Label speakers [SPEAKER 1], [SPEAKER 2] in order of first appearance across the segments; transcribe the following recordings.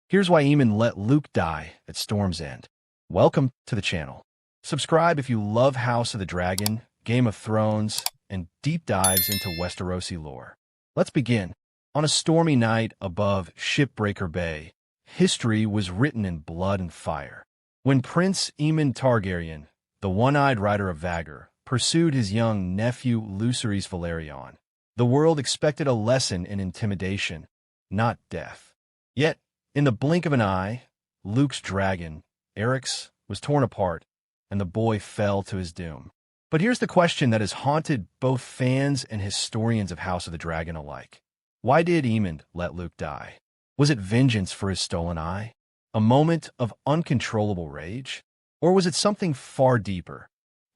[SPEAKER 1] Here's why Aemond let Luke die at Storm's End. Welcome to the channel. Subscribe if you love House of the Dragon, Game of Thrones, and deep dives into Westerosi lore. Let's begin. On a stormy night above Shipbreaker Bay, history was written in blood and fire. When Prince Aemond Targaryen, the one-eyed rider of Vhagar, pursued his young nephew Lucerys Velaryon, the world expected a lesson in intimidation, not death. Yet, in the blink of an eye, Luke's dragon, Arrax, was torn apart, and the boy fell to his doom. But here's the question that has haunted both fans and historians of House of the Dragon alike. Why did Aemond let Luke die? Was it vengeance for his stolen eye? A moment of uncontrollable rage? Or was it something far deeper?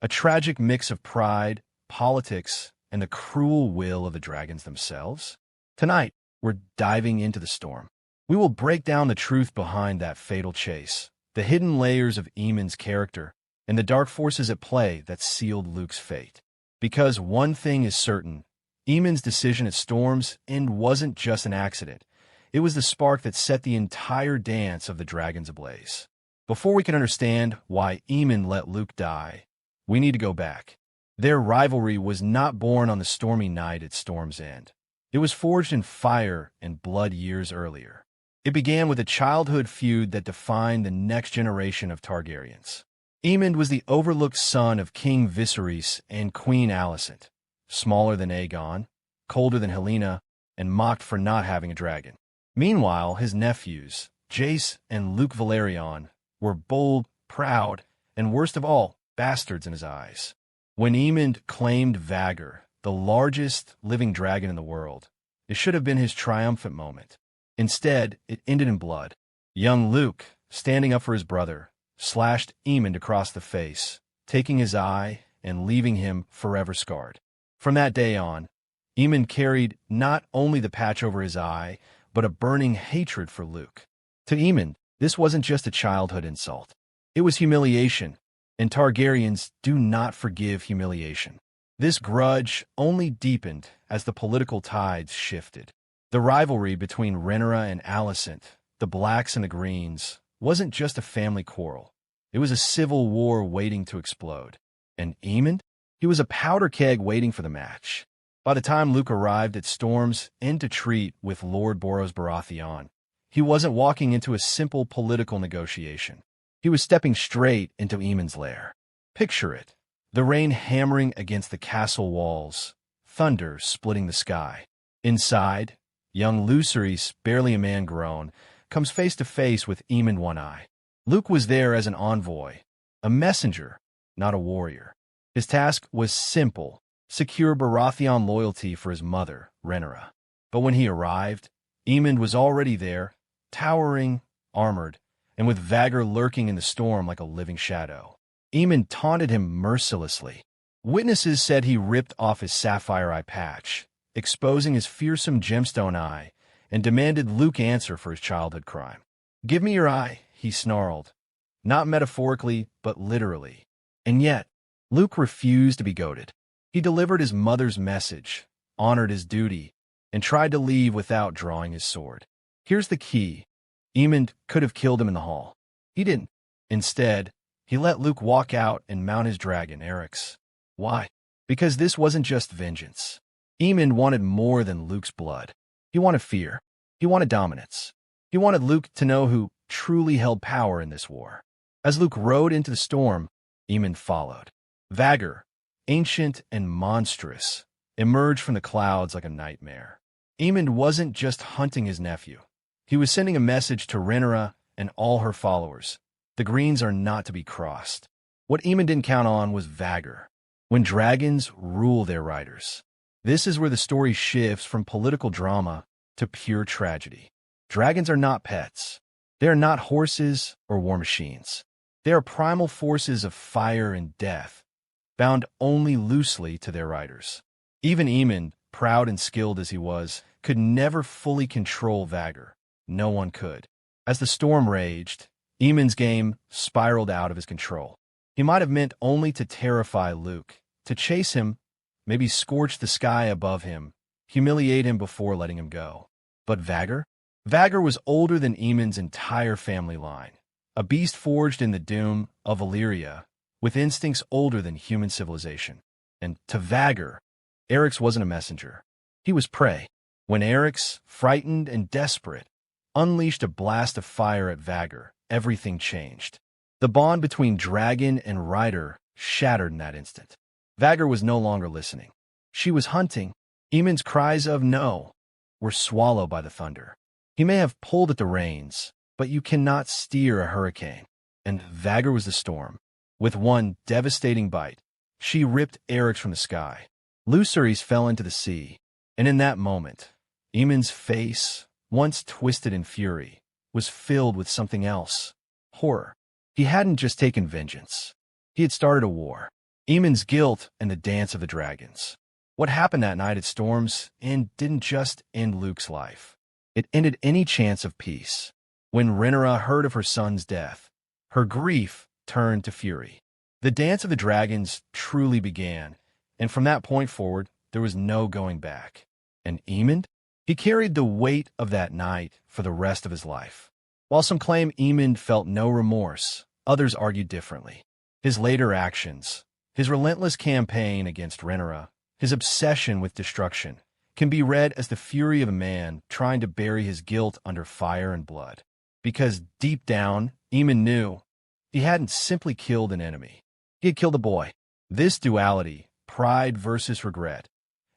[SPEAKER 1] A tragic mix of pride, politics, and the cruel will of the dragons themselves? Tonight, we're diving into the storm. We will break down the truth behind that fatal chase, the hidden layers of Aemond's character, and the dark forces at play that sealed Luke's fate. Because one thing is certain, Aemond's decision at Storm's End wasn't just an accident. It was the spark that set the entire dance of the dragons ablaze. Before we can understand why Aemond let Luke die, we need to go back. Their rivalry was not born on the stormy night at Storm's End. It was forged in fire and blood years earlier. It began with a childhood feud that defined the next generation of Targaryens. Aemond was the overlooked son of King Viserys and Queen Alicent, smaller than Aegon, colder than Helena, and mocked for not having a dragon. Meanwhile, his nephews, Jace and Luke Velaryon, were bold, proud, and worst of all, bastards in his eyes. When Aemond claimed Vhagar, the largest living dragon in the world, it should have been his triumphant moment. Instead, it ended in blood. Young Luke, standing up for his brother, slashed Aemond across the face, taking his eye and leaving him forever scarred. From that day on, Aemond carried not only the patch over his eye, but a burning hatred for Luke. To Aemond, this wasn't just a childhood insult. It was humiliation, and Targaryens do not forgive humiliation. This grudge only deepened as the political tides shifted. The rivalry between Rhaenyra and Alicent, the Blacks and the Greens, wasn't just a family quarrel. It was a civil war waiting to explode. And Aemond? He was a powder keg waiting for the match. By the time Luke arrived at Storm's End to treat with Lord Boros Baratheon, he wasn't walking into a simple political negotiation. He was stepping straight into Aemond's lair. Picture it. The rain hammering against the castle walls, thunder splitting the sky. Inside, young Lucerys, barely a man grown, comes face to face with Aemond One Eye. Luke was there as an envoy, a messenger, not a warrior. His task was simple: secure Baratheon loyalty for his mother, Rhaenyra. But when he arrived, Aemond was already there, towering, armored, and with Vhagar lurking in the storm like a living shadow. Aemond taunted him mercilessly. Witnesses said he ripped off his sapphire eye patch, exposing his fearsome gemstone eye, and demanded Luke answer for his childhood crime. "Give me your eye," he snarled. Not metaphorically, but literally. And yet, Luke refused to be goaded. He delivered his mother's message, honored his duty, and tried to leave without drawing his sword. Here's the key. Aemond could have killed him in the hall. He didn't. Instead, he let Luke walk out and mount his dragon, Arrax. Why? Because this wasn't just vengeance. Aemond wanted more than Luke's blood. He wanted fear. He wanted dominance. He wanted Luke to know who truly held power in this war. As Luke rode into the storm, Aemond followed. Vhagar, ancient and monstrous, emerged from the clouds like a nightmare. Aemond wasn't just hunting his nephew. He was sending a message to Rhaenyra and all her followers. The Greens are not to be crossed. What Aemond didn't count on was Vhagar. When dragons rule their riders. This is where the story shifts from political drama to pure tragedy. Dragons are not pets. They are not horses or war machines. They are primal forces of fire and death, bound only loosely to their riders. Even Aemond, proud and skilled as he was, could never fully control Vhagar. No one could. As the storm raged, Aemond's game spiraled out of his control. He might have meant only to terrify Luke, to chase him, maybe scorch the sky above him, humiliate him before letting him go. But Vhagar? Vhagar was older than Aemond's entire family line, a beast forged in the doom of Valyria, with instincts older than human civilization. And to Vhagar, Arrax wasn't a messenger. He was prey. When Arrax, frightened and desperate, unleashed a blast of fire at Vhagar, everything changed. The bond between dragon and rider shattered in that instant. Vhagar was no longer listening. She was hunting. Aemond's cries of no were swallowed by the thunder. He may have pulled at the reins, but you cannot steer a hurricane. And Vhagar was the storm. With one devastating bite, she ripped Arrax from the sky. Lucerys fell into the sea, and in that moment, Aemond's face, once twisted in fury, was filled with something else. Horror. He hadn't just taken vengeance. He had started a war. Aemond's guilt and the dance of the dragons. What happened that night at Storm's End didn't just end Luke's life. It ended any chance of peace. When Rhaenyra heard of her son's death, her grief turned to fury. The dance of the dragons truly began, and from that point forward, there was no going back. And Aemond? He carried the weight of that night for the rest of his life. While some claim Aemond felt no remorse, others argued differently. His later actions, his relentless campaign against Rhaenyra, his obsession with destruction, can be read as the fury of a man trying to bury his guilt under fire and blood. Because deep down, Aemond knew he hadn't simply killed an enemy. He had killed a boy. This duality, pride versus regret,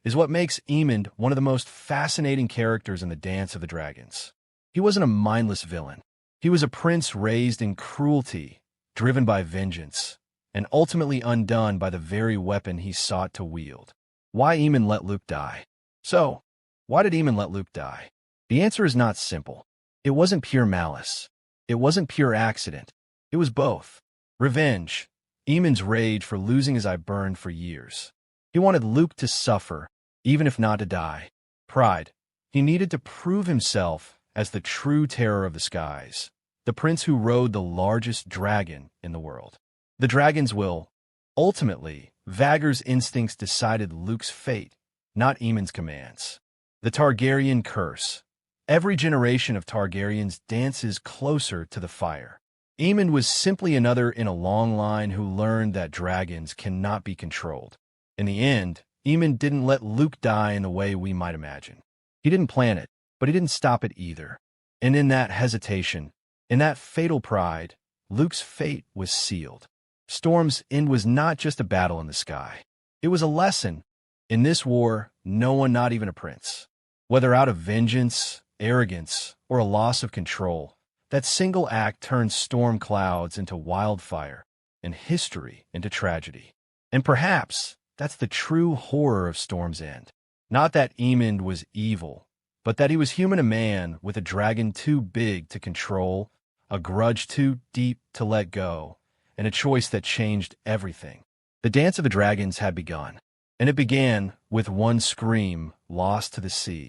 [SPEAKER 1] is what makes Aemond one of the most fascinating characters in the Dance of the Dragons. He wasn't a mindless villain. He was a prince raised in cruelty, driven by vengeance, and ultimately undone by the very weapon he sought to wield. Why Aemond let Luke die? So, why did Aemond let Luke die? The answer is not simple. It wasn't pure malice. It wasn't pure accident. It was both. Revenge. Aemond's rage for losing his eye burned for years. He wanted Luke to suffer, even if not to die. Pride. He needed to prove himself as the true terror of the skies, the prince who rode the largest dragon in the world. The dragon's will. Ultimately, Vhagar's instincts decided Luke's fate, not Aemond's commands. The Targaryen curse. Every generation of Targaryens dances closer to the fire. Aemond was simply another in a long line who learned that dragons cannot be controlled. In the end, Aemond didn't let Luke die in the way we might imagine. He didn't plan it, but he didn't stop it either. And in that hesitation, in that fatal pride, Luke's fate was sealed. Storm's End was not just a battle in the sky. It was a lesson. In this war, no one, not even a prince, whether out of vengeance, arrogance, or a loss of control, that single act turned storm clouds into wildfire and history into tragedy. And perhaps that's the true horror of Storm's End. Not that Aemond was evil, but that he was human, a man with a dragon too big to control, a grudge too deep to let go, and a choice that changed everything. The Dance of the Dragons had begun, and it began with one scream lost to the sea.